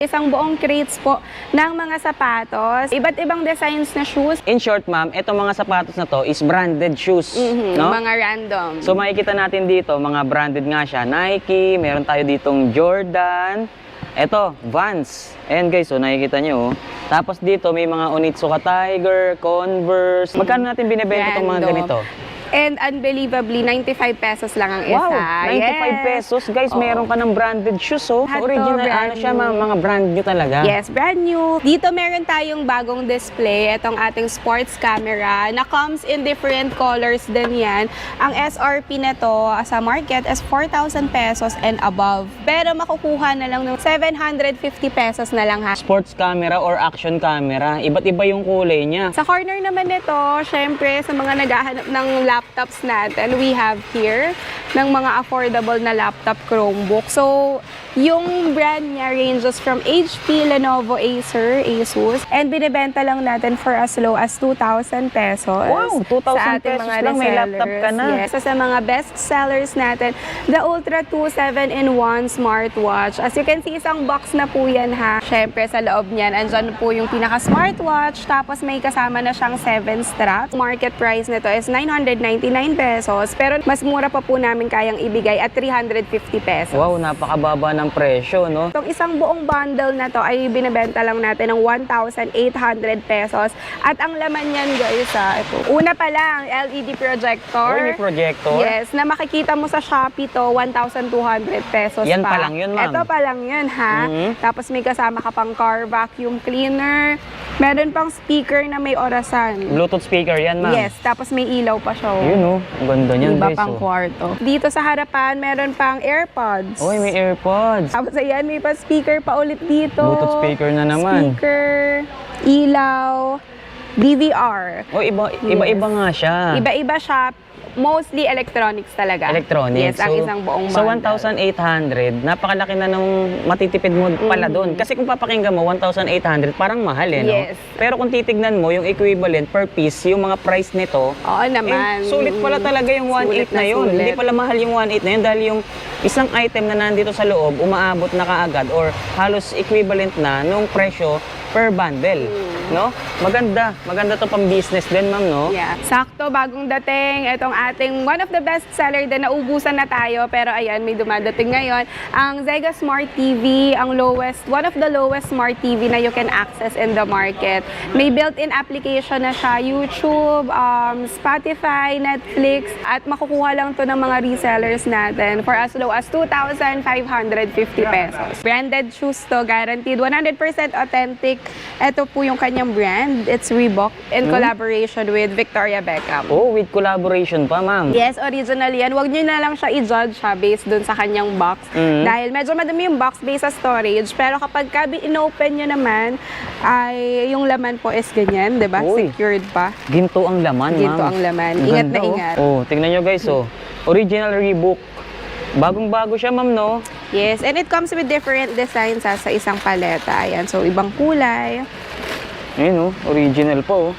Isang buong crates po ng mga sapatos, iba't ibang designs na shoes. In short, ma'am, itong mga sapatos na to is branded shoes, no? Mga random. So makikita natin dito, mga branded nga siya. Nike, meron tayo ditong Jordan. Ito, Vans. Ayan guys, so nakikita nyo. Tapos dito may mga Onitsuka Tiger, Converse. Magkano natin binibenta itong mga ganito? And unbelievably, 95 pesos lang ang isa. Wow, 95 pesos. Guys, meron ka ng branded shoes, oh. Lahat to Original, brand ano siya, new. mga brand new talaga. Yes, brand new. Dito meron tayong bagong display. Itong ating sports camera na comes in different colors din yan. Ang SRP nito sa market is 4,000 pesos and above. Pero makukuha na lang ng 750 pesos na lang ha. Sports camera or action camera, iba't iba yung kulay niya. Sa corner naman nito, syempre sa mga naghahanap ng laptops natin, we have here ng mga affordable na laptop Chromebook. So, yung brand niya ranges from HP, Lenovo, Acer, Asus, and binibenta lang natin for as low as 2,000 pesos. Wow, 2,000 pesos lang, may laptop ka na. Yes, so sa mga best sellers natin, the Ultra 2 7-in-1 smartwatch. As you can see, isang box na po yan ha. Syempre sa loob niyan, andyan po yung pinaka-smartwatch, tapos may kasama na siyang 7 straps. Market price nito is 999 pesos, pero mas mura pa po namin kayang ibigay at 350 pesos. Wow, napakababa ng presyo, no? Itong isang buong bundle na to ay binibenta lang natin ng 1,800 pesos. At ang laman niyan guys, ito. Una pa lang, LED projector. Oh, may projector? Yes, na makikita mo sa Shopee to, 1,200 pesos Yan pa. pa lang yun, ma'am. Ito pa lang yun, ha? Tapos may kasama ka pang car vacuum cleaner. Meron pang speaker na may orasan. Bluetooth speaker yan, ma'am. Yes, tapos may ilaw pa siya. Yun, oh. Ang ganda niyan, Iba guys. pang kwarto. Dito sa harapan, meron pang AirPods. Oy, may AirPods. Tapos ayan, may pa-speaker pa ulit dito. Bluetooth speaker na naman. Speaker, ilaw, DVR. Oh, iba-iba nga siya. Iba-iba siya. Mostly electronics talaga. Electronics. Yes, ang isang buong So, bundle. 1,800, napakalaki na nung matitipid mo pala doon. Kasi kung papakinggan mo, 1,800, parang mahal eh, no? Yes. Pero kung titignan mo, yung equivalent per piece, yung mga price nito, Oo naman. sulit pala talaga yung 1,800 na yun. sulit. Hindi pala mahal yung 1,800 na yun dahil yung isang item na nandito sa loob, umaabot na kaagad or halos equivalent na nung presyo per bundle, no? Maganda to pang business din, ma'am, no? Yeah. Sakto, bagong dating. Itong ating one of the best seller din, naubusan na tayo. Pero ayan, may dumadating ngayon. Ang Zega Smart TV, one of the lowest smart TV na you can access in the market. May built-in application na siya, YouTube, Spotify, Netflix, at makukuha lang to ng mga resellers natin for as low as 2,550 pesos. Branded shoes to, guaranteed, 100% authentic. Ito po yung kanyang brand. It's Reebok in collaboration with Victoria Beckham. Oh, with collaboration pa, ma'am. Yes, original yan. Huwag nyo na lang siya i-judge based dun sa kanyang box. Dahil medyo madami yung box based sa storage. Pero kapag in-open nyo naman, ay yung laman po is ganyan, di ba? Uy. Secured pa. Ginto ang laman, ma'am. Ginto ang laman. Ang Ingat ganda, na ingat. Oh, tingnan nyo guys, oh. Original Reebok. Bagong-bago siya, ma'am, no? Yes, and it comes with different designs sa isang paleta. Ayan, so ibang kulay. Ayun, oh. Original po, oh.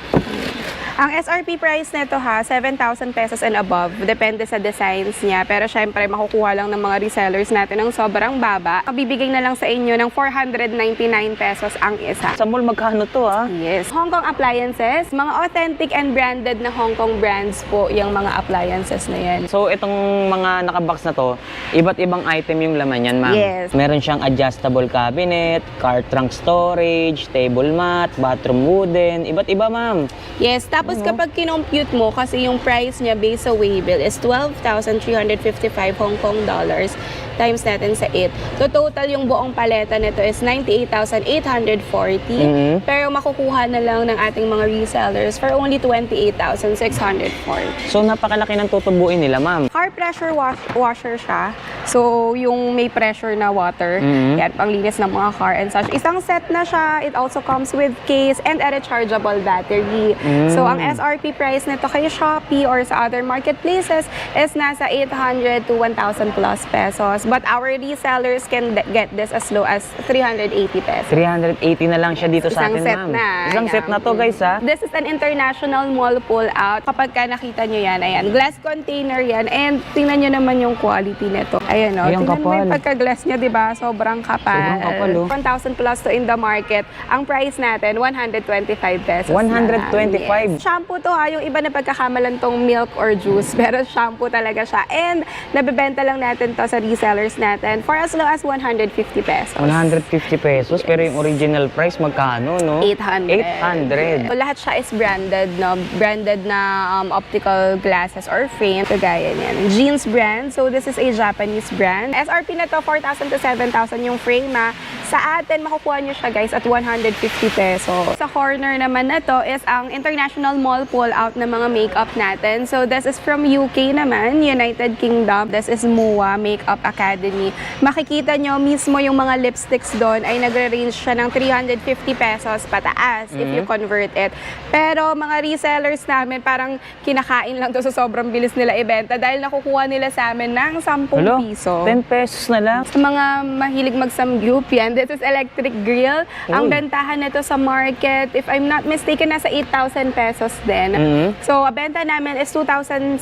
Ang SRP price nito 7,000 pesos and above. Depende sa designs niya. Pero syempre, makukuha lang ng mga resellers natin ng sobrang baba. Mabibigay na lang sa inyo ng 499 pesos ang isa. Sa mall, magkano to, ah? Yes. Hong Kong appliances, mga authentic and branded na Hong Kong brands po yung mga appliances na yan. So, itong mga nakabox na to, iba't ibang item yung laman yan, ma'am. Yes. Meron siyang adjustable cabinet, car trunk storage, table mat, bathroom wooden, iba't iba, ma'am. Yes, tapos kapag kinompute mo, kasi yung price niya based sa Waybill is 12,355 Hong Kong dollars times natin sa 8. So total yung buong paleta nito is 98,840. Pero makukuha na lang ng ating mga resellers for only 28,640. So, napakalaki ng tutubuin nila, ma'am. Car pressure washer siya. So, yung may pressure na water. Yan, panglinis ng mga car and such. Isang set na siya. It also comes with case and a rechargeable battery. So, ang SRP price nito kay Shopee or sa other marketplaces is nasa 800 to 1,000 plus pesos. But our resellers can get this as low as 380 pesos. 380 na lang siya dito sa Isang atin, set ma'am. na. Isang set na to, guys, ha? This is an international mall pull-out. Kapag ka nakita nyo yan, ayan, glass container yan. And tingnan nyo naman yung quality nito. Ayan, Ay, ang tingnan mo yung kapal. pagka-glass niya, di ba? Sobrang kapal. Sobrang kapal, oh. 1,000 plus to in the market. Ang price natin, 125 pesos 125? na lang. Yes. Shampoo to ha, yung iba na pagkakamalan tong milk or juice, pero shampoo talaga siya. And nabebenta lang natin to sa resellers natin for as low as 150 pesos. 150 pesos, pero yung original price magkano, no? 800. 800. So, lahat siya is branded, no? Branded na optical glasses or frame. Kagaya niyan. Jeans brand. So, this is a Japanese brand. SRP na to, 4,000 to 7,000 yung frame, ha. Sa atin, makukuha nyo siya, guys, at 150 pesos. Sa corner naman na to is ang International Mall pull-out ng mga makeup natin. So, this is from UK naman, United Kingdom. This is MUA Makeup Academy. Makikita nyo mismo yung mga lipsticks doon ay nagre-range siya ng 350 pesos pataas if you convert it. Pero mga resellers namin, parang kinakain lang to sa sobrang bilis nila ibenta dahil nakukuha nila sa amin ng 10 Hello? piso. 10 pesos na lang. Sa mga mahilig mag-samgyup yan, this is electric grill. Ang Uy. bentahan nito sa market, if I'm not mistaken, nasa 8,000 pesos din. So, ang benta namin is 2,789,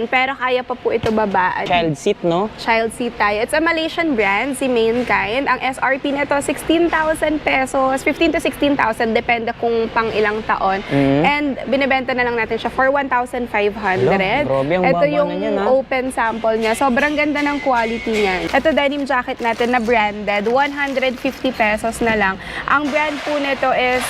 pero kaya pa po ito babaan. Child seat, no? Child seat tayo. It's a Malaysian brand, si Mankind. Ang SRP nito, 16,000 pesos. 15 to 16,000, depende kung pang ilang taon. And binibenta na lang natin siya for 1,500. Grabe, ang Ito baba yung na yan, ha? open sample niya. Sobrang ganda ng quality niya. Ito denim jacket natin na branded, 150 pesos na lang. Ang brand po nito is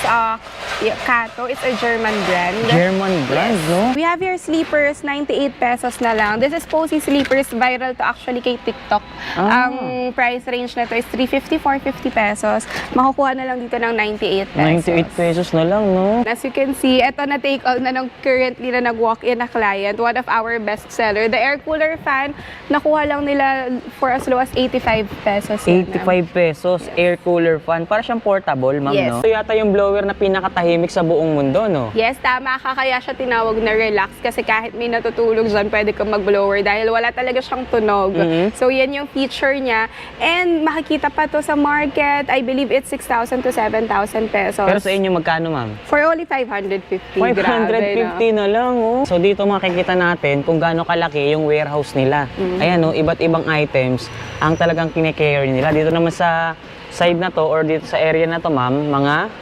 Kato. It's a German brand. German brand, no? We have your sleepers, 98 pesos na lang. This is Posy Sleepers, viral to actually kay TikTok. Ah. Ang price range na to is 350, 450 pesos. Makukuha na lang dito ng 98 pesos. 98 pesos na lang, no? As you can see, ito na take all na ng currently na nag-walk-in na client. One of our best seller. The air cooler fan, nakuha lang nila for as low as 85 pesos. yan, ma'am. 85 pesos, air cooler fan. Para siyang portable, ma'am, Yes. no? Ito yata yung blower na pinakatahimik sa buong mundo, no? Yes, tama ka. Kaya siya tinawag na relax kasi kahit may natutulog dyan, pwede kang mag-blower dahil wala talaga siyang tunog. So, yan yung feature niya. And makikita pa to sa market. I believe it's 6,000 to 7,000 pesos. Pero sa inyo, magkano, ma'am? For only 550. 550 Grabe, no? na lang, oh. So dito makikita natin kung gaano kalaki yung warehouse nila. Ayan, oh, iba't ibang items ang talagang kine-carry nila. Dito naman sa side na to or dito sa area na to, ma'am,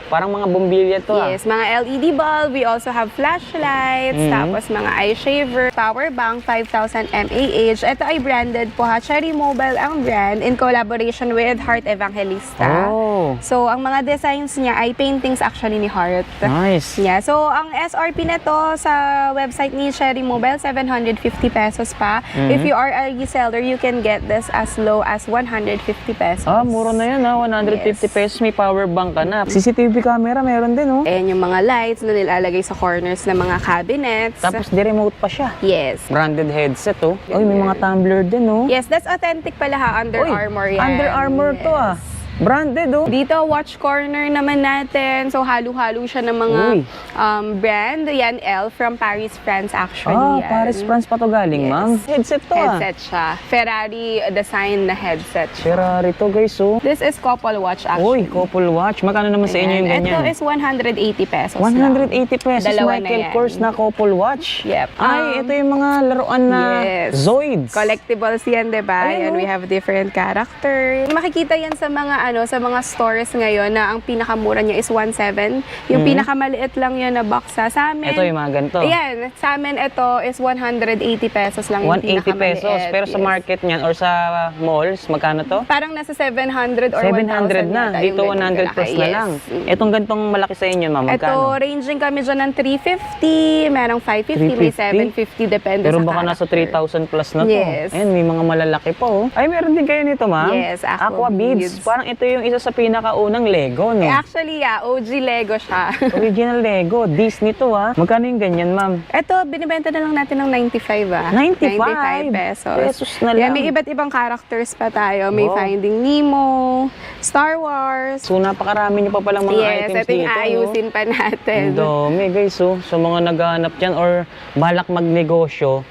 parang mga bombilya to, Yes, mga LED bulb. We also have flashlights, tapos mga eye shaver, power bank, 5,000 mAh. Ito ay branded po ha. Cherry Mobile ang brand in collaboration with Heart Evangelista. Oh, So, ang mga designs niya ay paintings actually ni Heart. nice. Yeah, so ang SRP na to sa website ni Cherry Mobile, 750 pesos pa. If you are a reseller, you can get this as low as 150 pesos. Ah, mura na yan, ha? 150 pesos, may power bank ka na. CCTV camera, meron din, oh. Ayan yung mga lights na nilalagay sa corners ng mga cabinets. Tapos di-remote pa siya. Yes. Branded headset, oh. Uy, may mga tumbler din, oh. Yes, that's authentic pala ha. Under Uy, Armour yan. Under Armour to, ah. Branded, oh. Dito, watch corner naman natin. So, halo-halo siya ng mga Uy. brand. Yan, L from Paris, France actually. Ah, yan. Paris, France pa to galing, Yes. ma'am. Headset to, ah. Headset siya. Ferrari design na headset siya. Ferrari to, guys, oh. This is couple watch Uy, actually. couple watch. Magkano naman sa inyo yung Ayan. ganyan? Ito is 180 pesos 180 pesos, Dalawa na Michael yan. Kors na couple watch. Yep. Ay, ito yung mga laruan na Yes. Zoids. Collectibles yan, diba? Ayan, Yan, oh. we have different character. Makikita yan sa mga sa mga stores ngayon na ang pinakamura niya is 1.7. Yung pinakamaliit lang yun na box ha. Sa amin. Ito yung mga ganito. Ayan, sa amin ito is 180 pesos lang yung 180 pinakamaliit. pesos. Pero sa Yes. market niyan or sa malls, magkano to? Parang nasa 700 or 700 1,000 na. yata Dito yung 100 ganito plus kalaki. na Yes. lang. Itong gantong malaki sa inyo, ma'am, Ito, magkano? ranging kami dyan ng 350, merong 550, may 350? 750, depende Pero sa baka nasa character. 3,000 plus na to. Yes. Ayan, may mga malalaki pa, oh. Ay, meron din kayo nito, ma'am? Yes, Aqua Beads. Beads. Parang ito yung isa sa pinakaunang Lego, no? Actually, OG Lego siya. Original Lego. Disney to, ah. Magkano yung ganyan, ma'am? Ito, binibenta na lang natin ng 95 95 pesos. pesos na Yan, lang. may iba't ibang characters pa tayo. May Wow. Finding Nemo, Star Wars. So, napakarami nyo pa palang mga Yes, items ito yung dito, ayusin pa natin. Ang dami, guys, oh. Sa mga naghahanap dyan or balak magnegosyo,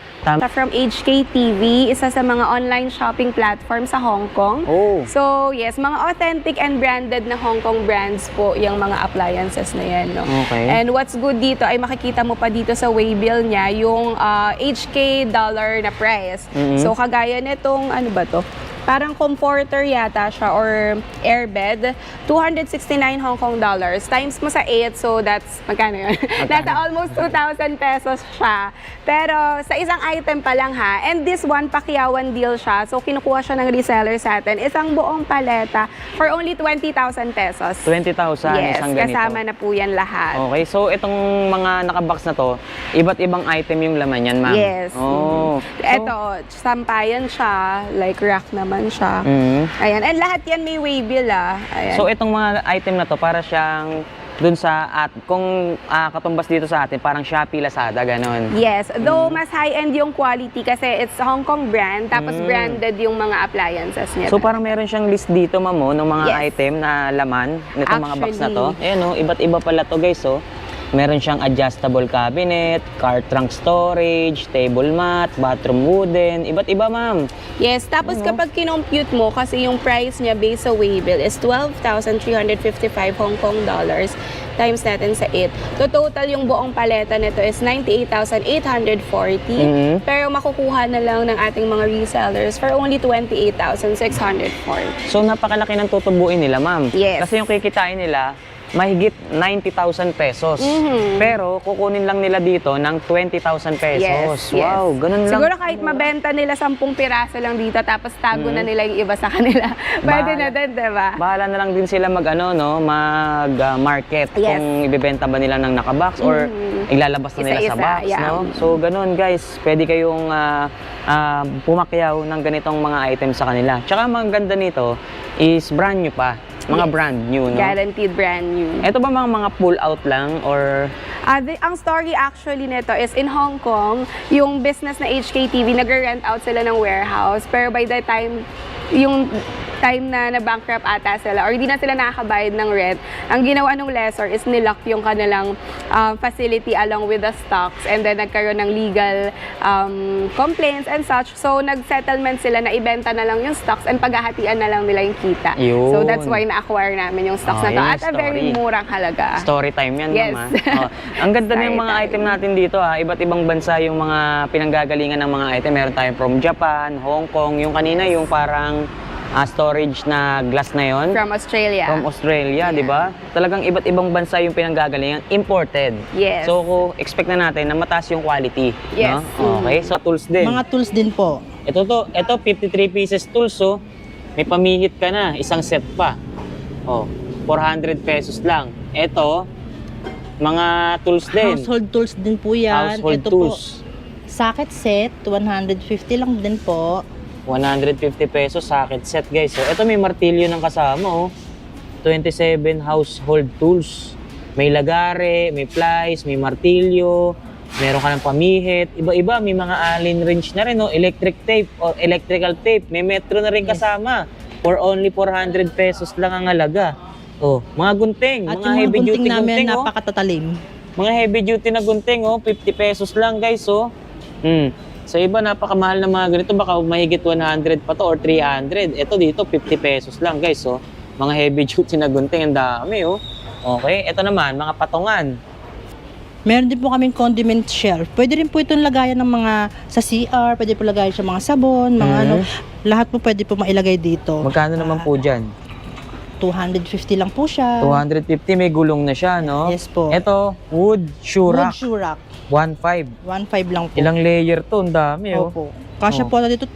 From HK TV, isa sa mga online shopping platform sa Hong Kong. Oh. So, yes, mga authentic and branded na Hong Kong brands po yung mga appliances na yan, no? Okay. And what's good dito ay makikita mo pa dito sa waybill niya yung HK dollar na price. So kagaya nitong ano ba to? Parang comforter yata siya or airbed, 269 Hong Kong dollars. Times mo sa 8, so that's, magkano yun? Nasa almost 2,000 pesos siya. Pero sa isang item pa lang ha. And this one, pakyawan deal siya. So kinukuha siya ng reseller sa atin. Isang buong paleta for only 20,000 pesos. 20,000 Yes, isang ganito. kasama na po yan lahat. Okay, so itong mga nakabox na to, iba't ibang item yung laman yan, ma'am. Yes. Oh. Ito, sampayan siya, like rack naman siya. Ayan, and lahat yan may waybill Ayan. So itong mga item na to para siyang dun sa kung katumbas dito sa atin, parang Shopee, Lazada, ganon. Yes, though mas high-end yung quality kasi it's Hong Kong brand, tapos branded yung mga appliances niya. So parang meron siyang list dito, ma'am, ng mga Yes. item na laman nitong mga box na to. Actually. Ayan, iba't iba pala to, guys, Meron siyang adjustable cabinet, car trunk storage, table mat, bathroom wooden, iba't iba, ma'am. Yes, tapos kapag kinompute mo, kasi yung price niya based sa waybill is 12,355 Hong Kong dollars times natin sa 8. So total yung buong paleta nito is 98,840. Pero makukuha na lang ng ating mga resellers for only 28,640. So napakalaki ng tutubuin nila, ma'am. Yes. Kasi yung kikitain nila, mahigit 90,000 pesos. Pero kukunin lang nila dito ng 20,000 pesos. Yes, Wow, ganun lang. Siguro kahit mabenta nila 10 piraso lang dito tapos tago na nila yung iba sa kanila. Pwede na din, diba? Bahala na lang din sila mag-market Yes. kung ibebenta ba nila ng nakabox or ilalabas na nila sa Isa-isa, box, yeah. no? So ganun, guys. Pwede kayong pumakyaw ng ganitong mga items sa kanila. Tsaka ang maganda nito is brand new pa. Mga Yes. brand new, no? Guaranteed brand new. Ito ba mga pull out lang or Ang story actually nito is in Hong Kong, yung business na HKTV, nag-rent out sila ng warehouse. Pero by the time, yung time na na-bankrupt ata sila or hindi na sila nakakabayad ng rent, ang ginawa ng lessor is nilock yung kanilang facility along with the stocks and then nagkaroon ng legal complaints and such. So nag-settlement sila na ibenta na lang yung stocks and paghahatian na lang nila yung kita. Yun. So that's why na-acquire namin yung stocks na to yun yung at a very story. murang halaga. story time yan, Yes. ma'am? Ang ganda ng Story mga time. item natin dito, Iba't ibang bansa yung mga pinanggagalingan ng mga item. Meron tayong from Japan, Hong Kong, yung kanina yung parang storage na glass na yon. From Australia. From Australia, di ba? Talagang iba't ibang bansa yung pinanggagalingan, imported. Yes. So, expect na natin na mataas yung quality. Yes. No? Okay, so tools din. Mga tools din po. Ito 53 pieces tools, may pamihit ka na, isang set pa. 400 pesos lang. Ito, mga tools din. Household tools din po yan. Household Ito tools. po, socket set, 150 lang din po. 150 pesos socket set, guys. So, ito may martilyo ng kasama, 27 household tools. May lagare, may plies, may martilyo, meron ka ng pamihit. Iba-iba, may mga allen wrench na rin, electric tape o electrical tape. May metro na rin kasama. For only 400 pesos lang ang halaga. Mga gunting, At mga yung heavy mga duty gunting namin, gunting, napakatatalim. Mga heavy duty na gunting, 50 pesos lang, guys, Sa iba, napakamahal na mga ganito. Baka mahigit 100 pa to or 300. Ito dito, 50 pesos lang, guys. Mga heavy duty na gunting, ang dami, Okay, ito naman, mga patungan. Meron din po kaming condiment shelf. Pwede rin po itong lagayan ng mga sa CR, pwede po lagayan sa mga sabon, mga ano. Lahat po pwede po mailagay dito. Magkano naman po dyan? 250 lang po siya. 250, may gulong na siya, no? Yes po. Ito, wood shoe Wood rack. shoe rack. 1.5. 1.5 lang po. Ilang layer to? Ang dami, Opo. Kasya po na dito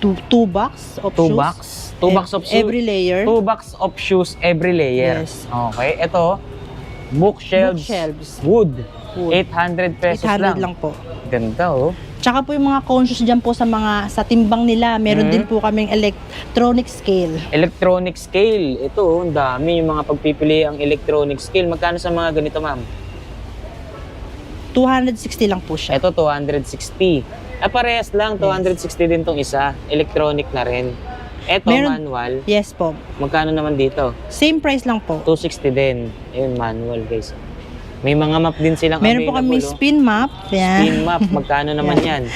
2 box of 2 shoes. box? 2 box of shoes? Every layer. 2 box of shoes every layer. Yes. Okay, ito, bookshelves. Bookshelves. Wood. Wood. 800 pesos 800 lang po. Ganda, Tsaka po yung mga conscious dyan po sa sa timbang nila. Meron din po kaming electronic scale. Electronic scale. Ito, ang dami yung mga pagpipili ang electronic scale. Magkano sa mga ganito, ma'am? 260 lang po siya. Ito, 260. Parehas lang. 260 din tong isa. Electronic na rin. Ito, manual. Yes po. Magkano naman dito? Same price lang po. 260 din. Ayun, manual, guys. May mga map din silang Meron po kami available. spin map. Yan. Spin map. Magkano naman yan?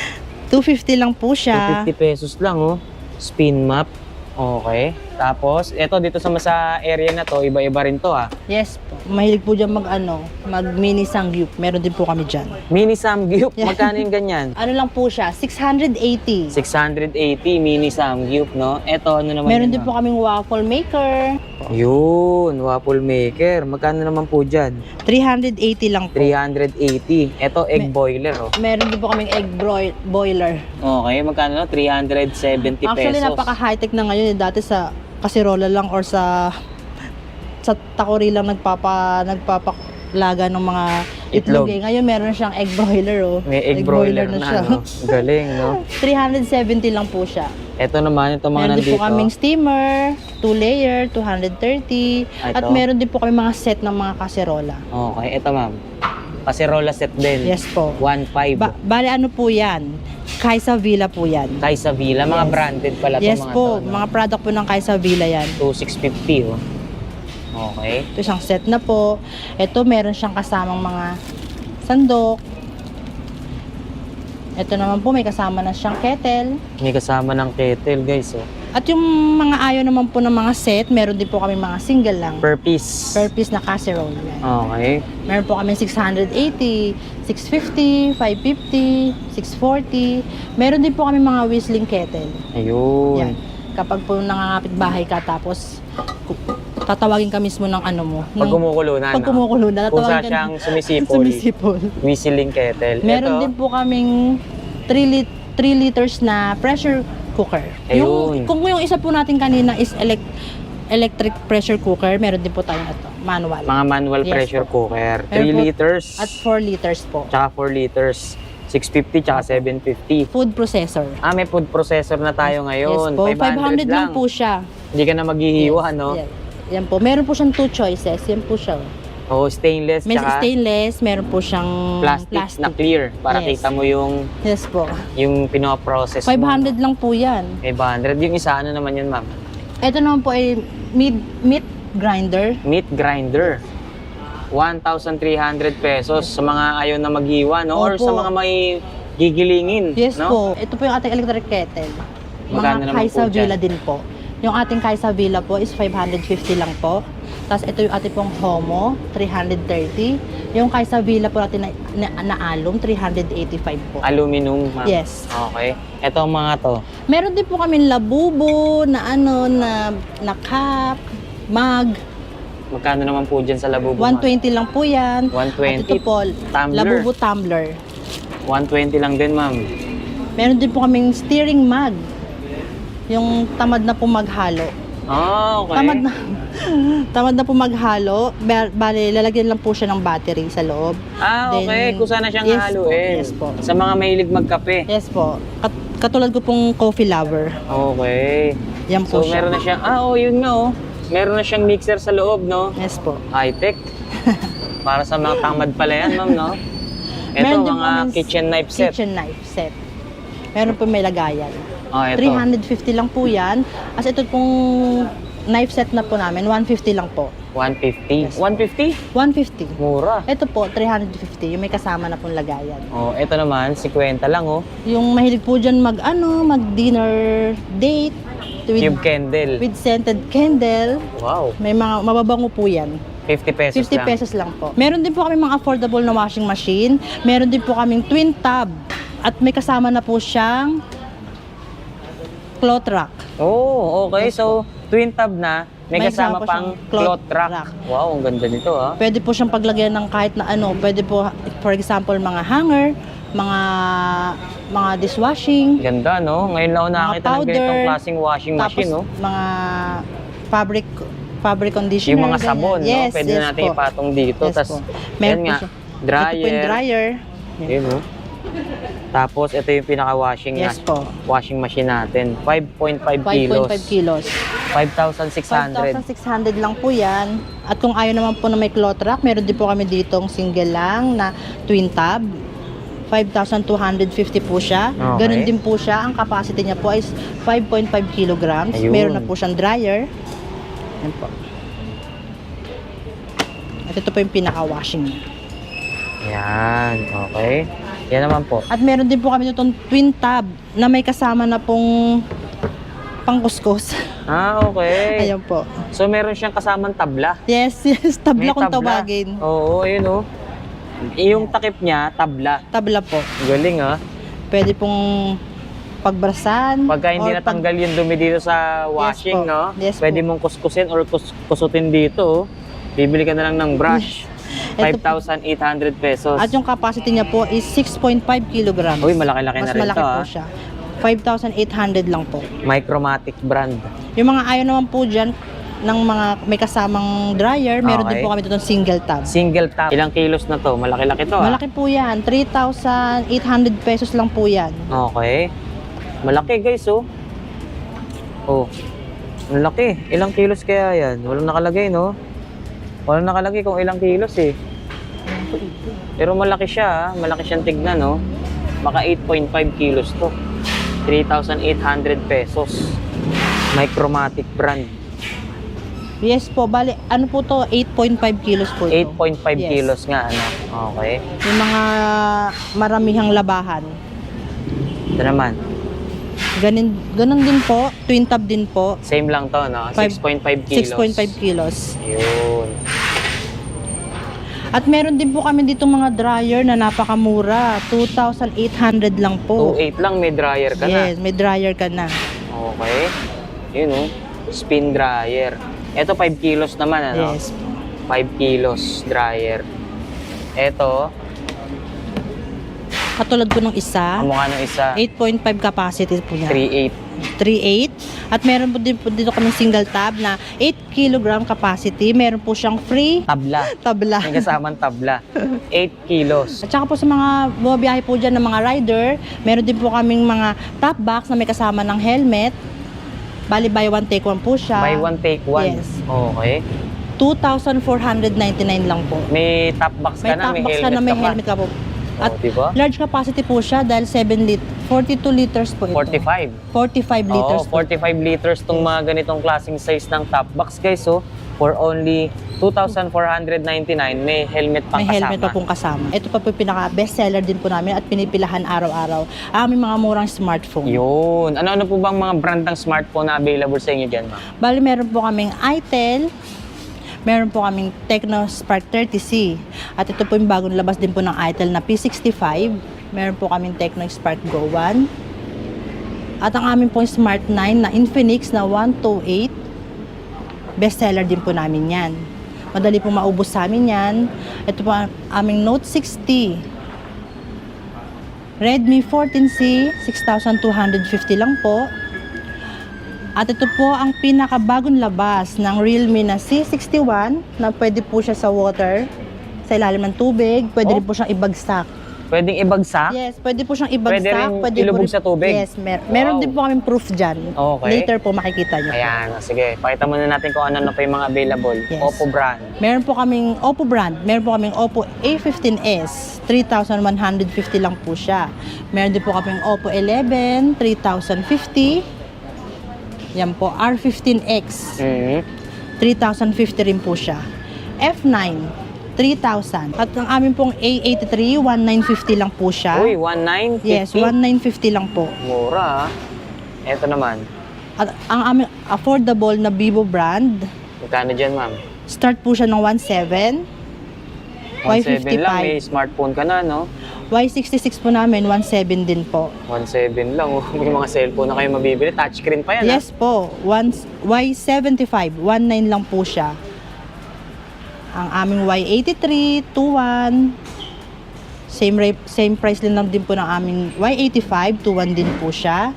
250 lang po siya. 250 pesos lang, Spin map. Okay. Tapos, eto dito sa area na to, iba-iba rin to ha. Yes po. Mahilig po dyan mag mini sangyup. Meron din po kami dyan. Mini Samgyup, Yeah. magkano yung ganyan? Ano lang po siya, 680. 680 mini Samgyup, no? Eto, ano naman Meron yun, din ma'am? po kaming waffle maker. Yun, waffle maker. Magkano naman po dyan? 380 lang po. 380. Eto, egg boiler, oh. Meron din po kaming egg boiler. Okay, magkano na? 370 Actually, pesos. napaka-high-tech na ngayon. Dati sa kasirola lang or sa takori lang nagpapalaga ng mga itlog. Itlog. Ngayon meron siyang egg broiler, oh. May egg broiler na, siya. no? Galing, no? 370 lang po siya. Eto naman, ito mga Meron din nandito. po kaming steamer, 2 layer, 230. At Ito? meron din po kami mga set ng mga kaserola. Okay, ito ma'am. Kaserola set din. Yes po. 1.5. Bale ano po yan? Kaisa Villa po yan. Kaysa Villa, mga branded pala Yes mga po, to. no? mga product po ng Kaisa Villa yan. 2,650, oh. Okay. Ito siyang set na po. Ito meron siyang kasamang mga sandok. Ito naman po may kasama na siyang kettle. May kasama ng kettle, guys, oh. At yung mga ayaw naman po ng mga set, meron din po kami mga single lang. Per piece. Per piece na casserole. Yan. Okay. Meron po kami 680, 650, 550, 640. Meron din po kami mga whistling kettle. Ayun. Yan. Kapag po nangangapit bahay ka tapos tatawagin ka mismo ng ano mo. Pag kumukulo na, Pag kumukulo na, Kung tatawagin saan ka siyang sumisipol. sumisipol. Whistling kettle. Meron Ito, din po kaming 3 liters na pressure cooker. Ayun. Kung yung isa po natin kanina is electric pressure cooker, meron din po tayong ito, manual. mga manual Yes pressure cooker. 3 Meron po- liters. At 4 liters po. Tsaka 4 liters. 650 tsaka 750. Food processor. May food processor na tayo ngayon. Yes po, 500 lang po siya. Hindi ka na maghihiwa, Yes, no? Yan. Yan po. Meron po siyang 2 choices. Yan po siya. O, stainless May tsaka stainless, meron po siyang plastic na clear para Yes. kita mo yung Yes po. pinoprocess 500 lang po yan. 500. Yung isa, ano naman yun, ma'am? Ito naman po ay meat grinder. Meat grinder. 1,300 pesos sa mga ayaw na maghiwa, no? Or Opo. sa mga may gigilingin, Yes no? po. Ito po yung ating electric kettle. Magkano Mga naman Kaisa po dyan? Villa din po. Yung ating Kaisa Villa po is 550 lang po. Tapos ito yung ating pong Homo, 330. Yung Kaisa Villa po natin na alum, 385 po. Aluminum, ma'am. Yes. Okay. Ito ang mga to. Meron din po kami labubo na na cup, mug. Magkano naman po dyan sa labubo, ma'am? 120 lang po yan. 120. At ito po, Tumbler. labubo tumbler. 120 lang din, ma'am. Meron din po kaming steering mug. Yung tamad na po maghalo. Okay. Tamad na po maghalo. Bale, lalagyan lang po siya ng battery sa loob. Okay. Then, Kung sana siyang yes haluin. po, yes po. Sa mga mahilig magkape. Yes po. Katulad ko pong coffee lover. Okay. Yan po So, siya. meron na siyang, yun nga, oh. Meron na siyang mixer sa loob, no? Yes po. High-tech. Para sa mga tamad pala yan, ma'am, no? Ito, Meron din mga kaming kitchen knife set. Kitchen knife set. Meron po may lagayan. Ito. 350 lang po yan. As ito pong knife set na po namin, 150 lang po. 150. Yes. 150? 150. Mura. Ito po, 350. Yung may kasama na pong lagayan. Ito naman, 50 lang, oh. Yung mahilig po dyan mag-dinner date Cube candle. with scented candle. Wow. May mga mababango po yan. 50 pesos 50 lang. pesos lang po. Meron din po kami mga affordable na washing machine. Meron din po kaming twin tub. At may kasama na po siyang cloth rack. Okay. So, twin tub na, may May kasama kasama po pang siyang cloth cloth rack. rack. Wow, ang ganda nito, ah. Pwede po siyang paglagyan ng kahit na ano. Pwede po, for example, mga hanger, mga dishwashing, Ganda, no? Ngayon lang ako nakakita ng ganitong powder, klaseng washing machine, no? mga fabric conditioner. Yung mga ganyan. sabon, no? Yes, Pwede yes na natin po. ipatong dito. Yes Tapos, po. yan Meron po nga, siya. dryer. Ito po yung dryer. Yun, no? Tapos, ito yung pinaka-washing Yes po. washing machine natin. 5.5 kilos. 5.5 kilos. 5,600. 5,600 lang po yan. At kung ayaw naman po na may cloth rack, meron din po kami ditong single lang na twin tub. 5,250 po siya. Okay. Ganun din po siya. Ang capacity niya po is 5.5 kilograms. Ayun. Meron na po siyang dryer. Yan po. At ito po yung pinaka-washing niya. Yan, okay. Yan naman po. At meron din po kami itong twin tub na may kasama na pong pangkuskus. Ah, okay. Ayan po. So, meron siyang kasamang tabla. Yes, tabla May kung tabla. tawagin. Oo, ayun oh. Yung takip niya, tabla. Tabla po. Galing ah. Pwede pong pagbrasan. Pagka hindi or natanggal yung dumi dito sa washing, po. no? Yes Pwede po. mong kuskusin or kusutin dito. Oh. Bibili ka na lang ng brush. Ito po. 5,800 pesos. At yung capacity niya po is 6.5 kilograms. Uy, malaki-laki na Mas rin malaki to, po ah. siya. 5,800 lang po. Micromatic brand. Yung mga ayaw naman po dyan, ng mga may kasamang dryer, meron din Okay. po kami dito ng single tab. Single tap. Ilang kilos na to? Malaki-laki to, ah. Malaki po yan. 3,800 pesos lang po yan. Okay. Malaki, guys, oh. Oh. Ang laki. Ilang kilos kaya yan? Walang nakalagay, no? Walang nakalagay kung ilang kilos, eh. Pero malaki siya, ah. Malaki siyang tignan, no? Baka 8.5 kilos to. 3,800 pesos. Micromatic brand. Yes po, bali, ano po to? 8.5 kilos po ito. 8.5 Yes. kilos nga, ano? Okay. Yung mga maramihang labahan. Ito naman. Ganun din po, twin tab din po. Same lang to, no? 6.5 kilos. 6.5 kilos. Yun. At meron din po kami dito mga dryer na napakamura. 2,800 lang po. 2.8 lang, may dryer ka na. Yes, may dryer ka na. Okay. Yun, oh. Spin dryer. Ito 5 kilos naman, ano? Yes. 5 kilos dryer. Ito, Katulad po ng isa, ang mukha ng isa, 8.5 capacity po niya. 3.8. 3.8. At meron po din po dito kami single tab na 8 kilogram capacity. Meron po siyang free Tabla. tabla. May kasamang tabla. 8 kilos. At saka po sa mga bumabiyahe po dyan ng mga rider, meron din po kaming mga top box na may kasama ng helmet. Bali, buy one, take one po siya. Buy one, take one. Yes. Okay. 2,499 lang po. May top box ka May na, top may box helmet ka na, may ka pa. helmet ka po. At Oh, diba? large capacity po siya dahil 42 liters po ito. 45. 45 liters Oo, po. 45 liters tong mga ganitong klaseng size ng top box, guys. So, for only 2,499, may helmet pang May helmet pa kasama. pong kasama. Ito pa po yung pinaka-best seller din po namin at pinipilahan araw-araw. Aming mga murang smartphone. Yun. Ano-ano po bang mga brand ng smartphone na available sa inyo dyan, ma'am? Bali, meron po kaming itel, meron po kaming Tecno Spark 30C. At ito po yung bagong labas din po ng itel na P65. Meron po kaming Tecno Spark Go 1. At ang aming pong Smart 9 na Infinix na 128. Best seller din po namin yan. Madali po maubos sa amin yan. Ito po ang aming Note 60. Redmi 14C, 6,250 lang po. At ito po ang pinakabagong labas ng Realme na C61 na pwede po siya sa water, sa ilalim ng tubig. Pwede Oh. rin po siyang ibagsak. Pwedeng ibagsak? Yes, pwede po siyang ibagsak. Pwede rin ilubog sa tubig? Yes, meron Wow. din po kaming proof dyan. Okay. Later po makikita nyo. Ayan, sige. Pakita muna natin kung ano-ano pa yung mga available. Yes. Oppo brand. Meron po kaming Oppo brand. Meron po kaming Oppo A15s. 3,150 lang po siya. Meron din po kaming Oppo 11, 3,050. Yan po, R15X. 3,050 rin po siya. F9, 3,000. At ang amin pong A83, 1,950 lang po siya. Uy, 1,950? Yes, 1,950 lang po. Mura, ah. Ito naman. At ang aming affordable na Vivo brand, Magkano dyan, ma'am? start po siya ng 1,700. 1,700 lang. May 555. smartphone ka na, no? Y66 po namin, 1,700 din po. 1,700 lang. Oh. May mga cellphone na kayo mabibili. Touchscreen pa yan, Yes po, Y75, 1,900 lang po siya. Ang aming Y83, 2,100. Same price lang din po ng aming Y85, 2,100 din po siya.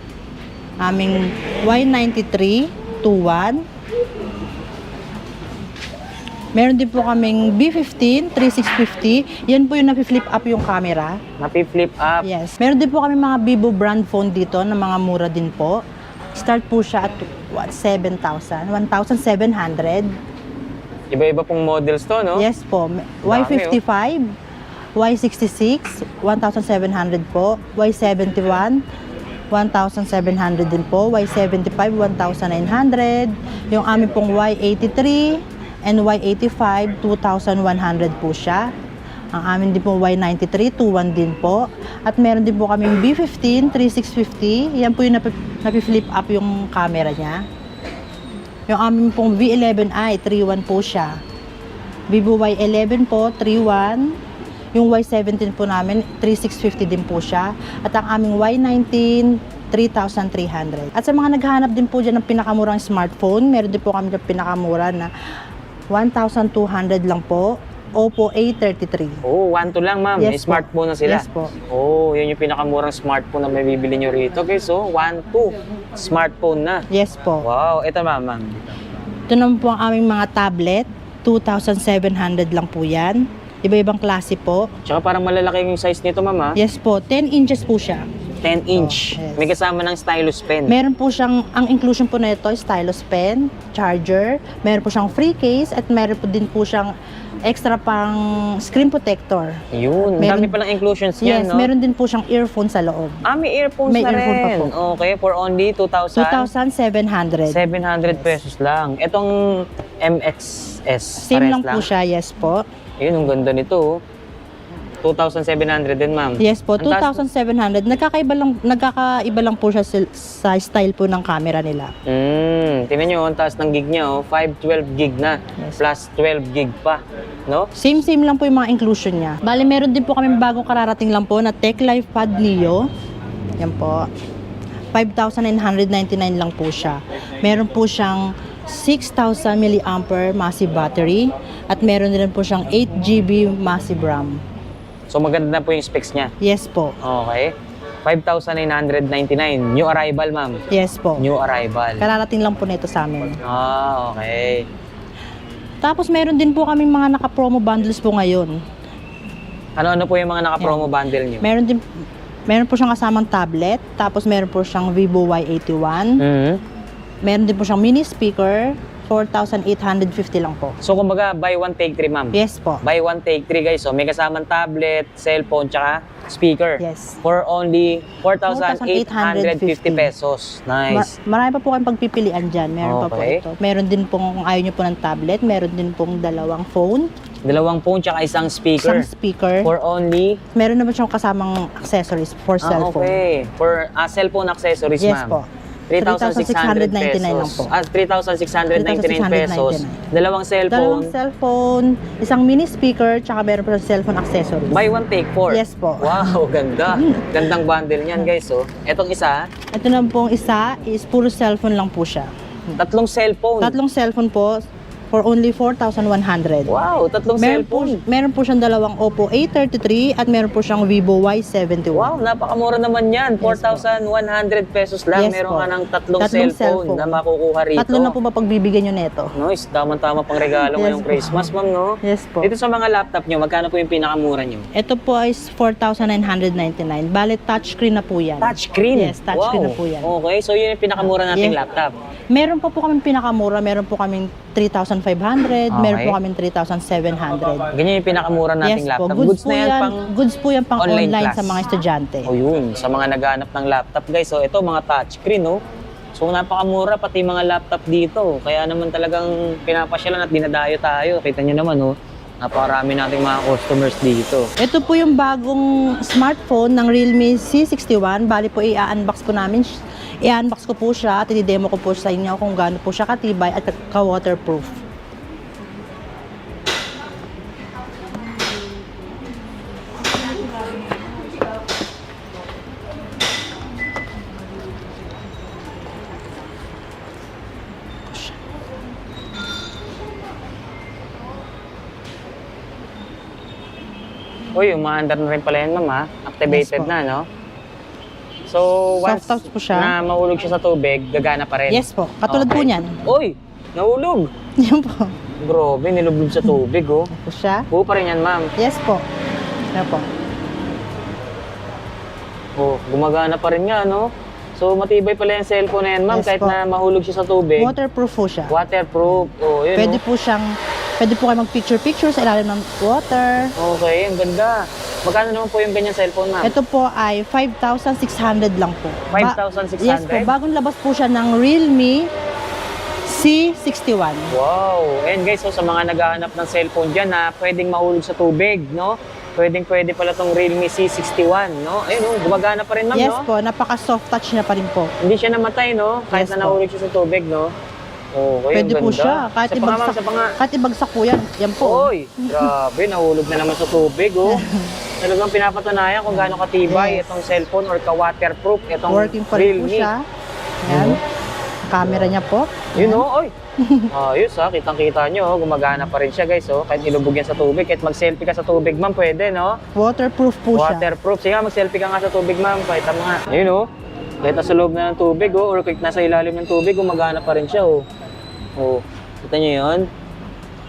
Aming Y93, 2,100. Meron din po kaming B15, 3650. Yan po yung napi-flip up yung camera. Napi-flip up. Yes. Meron din po kami mga Vivo brand phone dito na mga mura din po. Start po siya at 7,000, 1,700. Iba-iba pong models to, no? Yes po. Y55, Y66, 1,700 po. Y71, 1,700 din po. Y75, 1,900. Yung amin pong Y83 and Y85, 2,100 po siya. Ang amin din po Y93, 2,100 din po. At meron din po kaming B15 3650. Yan po yung napi-flip up yung camera niya. Yung aming pong V11i 3.1 po siya. Vivo Y11 po 3.1. Yung Y17 po namin 3650 din po siya. At ang aming Y19 3,300. At sa mga naghahanap din po dyan ng pinakamurang smartphone, meron din po kami ng pinakamura na 1,200 lang po. Oppo A33. Oh, 1,2 lang, ma'am. May Yes po. smartphone na sila. Yes po. Oh, yun yung pinakamurang smartphone na may bibili nyo rito. Okay, so 1,2. Smartphone na. Yes po. Wow, ito ma'am. Ito naman po ang aming mga tablet. 2,700 lang po yan. Iba-ibang klase po. Tsaka parang malalaki yung size nito, ma'am, ha? Yes po, 10 inches po siya. 10 inch. Oh, yes. May kasama ng stylus pen. Meron po siyang, ang inclusion po na ito, stylus pen, charger, meron po siyang free case, at meron po din po siyang extra pang screen protector. Yun, Meron- dami palang inclusions Yes, yan, no? meron din po siyang earphone sa loob. Ah, may earphones May na earphone pa rin. po. Okay, for only 2,000? 2,700. 700 pesos lang. Itong MXS, Same pares lang po siya, yes po. Ayun, ang ganda nito. oh. 2,700 din, ma'am. Yes po, Ang taas- 2,700. Nagkakaiba lang po siya sa style po ng camera nila. Tingnan nyo, ang taas ng gig niya, 512 gig na. Yes. Plus 12 gig pa, no? Same lang po yung mga inclusion niya. Bali, meron din po kami bagong kararating lang po na Tech Life Pad Neo. Yan po. 5,999 lang po siya. Meron po siyang 6,000 mAh massive battery at meron din po siyang 8 GB massive RAM. So maganda na po yung specs niya. Yes po. Okay. 5,999. New arrival, ma'am. Yes po. New arrival. Kararating lang po nito sa amin. Ah, okay. Tapos meron din po kaming mga naka-promo bundles po ngayon. Ano-ano po yung mga naka-promo bundle niyo? Meron po siyang kasamang tablet, tapos meron po siyang Vivo Y81. Meron din po siyang mini speaker, 4,850 lang po. So kumbaga, buy one, take three, ma'am. Yes po. Buy one, take three, guys. So may kasamang tablet, cellphone, tsaka speaker. Yes. For only 4,850 pesos. Nice. Marami pa po kayong pagpipilian dyan. Meron pa po Okay. ito. Meron din pong, kung ayaw nyo po ng tablet, meron din pong dalawang phone, Dalawang phone, tsaka isang speaker. isang speaker. For only... Meron naman siyang kasamang accessories for cellphone. Okay. For cellphone accessories, Yes ma'am. po. 3,600 3,699 lang pesos. po. 3,699 pesos. 3,699. Dalawang cellphone. Dalawang cellphone, isang mini speaker, tsaka meron po siyang cellphone accessories. Buy one, take four. Yes po. Wow, ganda. Gandang bundle niyan, guys. Oh. Etong isa, Ito naman pong isa is puro cellphone lang po siya. tatlong cellphone. Tatlong cellphone po for only 4,100. Wow, tatlong cellphone. Meron po siyang dalawang Oppo A33 at meron po siyang Vivo Y71. Wow, napakamura naman yan. 4,100 pesos lang. Yes Meron po. nga ng tatlong Tatlong cellphone na makukuha rito. Tatlo na po ba pagbibigyan nyo neto? Nice, tamang-tama pang regalo Yes ngayong po. Christmas, ma'am, no? Yes po. Dito sa mga laptop nyo, magkano po yung pinakamura nyo? Ito po is 4,999. Bale, touchscreen na po yan. Touchscreen? Yes, touchscreen na po yan. Okay, so yun yung pinakamura nating Yeah. laptop. Meron pa po kaming pinakamura. Meron po kaming 3,500. Meron po kaming 3,700. Ganyan yung pinakamura nating Yes po. laptop. Goods po yan, pang goods po yan pang online online class. sa mga estudyante. O yun, sa mga naghahanap ng laptop, guys. So ito, mga touchscreen, no? So napakamura pati mga laptop dito. Kaya naman talagang pinapasyalan at dinadayo tayo. Kita nyo naman, no? Napakarami nating mga customers dito. Ito po yung bagong smartphone ng Realme C61. Bali po i-unbox po namin. I-unbox ko po siya at i-demo ko po sa inyo kung gaano po siya katibay at ka-waterproof. Uy, umaandar na rin pala yan, ma'am, ha? Activated Yes po. na, no? So, once Soft touch po siya. na mahulog siya sa tubig, gagana pa rin. Yes po. Katulad po Okay. niyan. Uy, nahulog. Yan po. Grabe, nilublob sa tubig, oh. Ito siya. Buo pa rin yan, ma'am. Yes po. Yan po. Oh, gumagana pa rin nga, no? So, matibay pala yung cellphone na yan, ma'am, Yes kahit po. na mahulog siya sa tubig. Waterproof po siya. Waterproof. Oh, yun, Pwede po kayo mag-picture-picture sa ilalim ng water. Okay, ang ganda. Magkano naman po yung ganyan cellphone, ma'am? Ito po ay 5,600 lang po. 5,600? Yes po. Bagong labas po siya ng Realme C61. Wow! And guys, so sa mga naghahanap ng cellphone dyan na pwedeng mahulog sa tubig, no? Pwede pala tong Realme C61, no? Ayun, no? Gumagana pa rin, ma'am, Yes no? po, napaka-soft touch niya pa rin po. Hindi siya namatay, no? Kahit Yes na po. nahulog siya sa tubig, no? Okay, Pwede ang po ganda. siya. Kahit Isa pa nga, ma'am, ibagsak, isa pa nga. kahit ibagsak po yan. Yan po. Oy, grabe, nahulog na naman sa tubig, oh. Talagang pinapatunayan kung gaano katibay Yes. itong cellphone or ka-waterproof itong Working pa rin po Realme. siya. Yan. Camera niya po. Yun, oh, oy. Ayos, ha. Kitang-kita nyo, oh. Gumagana pa rin siya, guys, oh. Kahit ilubog yan sa tubig, kahit mag-selfie ka sa tubig, ma'am, pwede, no? Waterproof po siya. Waterproof. Sige nga, mag-selfie ka nga sa tubig, ma'am. Kahit ang mga, ayun, oh. Kahit nasa loob na ng tubig, oh, or kahit nasa ilalim ng tubig, gumagana pa rin siya, oh. Oh, kita nyo yun?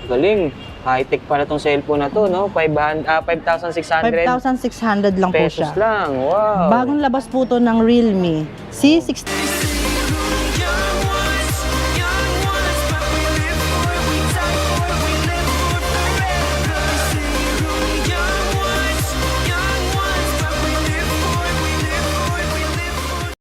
Galing. High-tech pala tong cellphone na to, no? 5,600 5,600 lang po pesos siya. lang. Wow. Bagong labas po to ng Realme C60.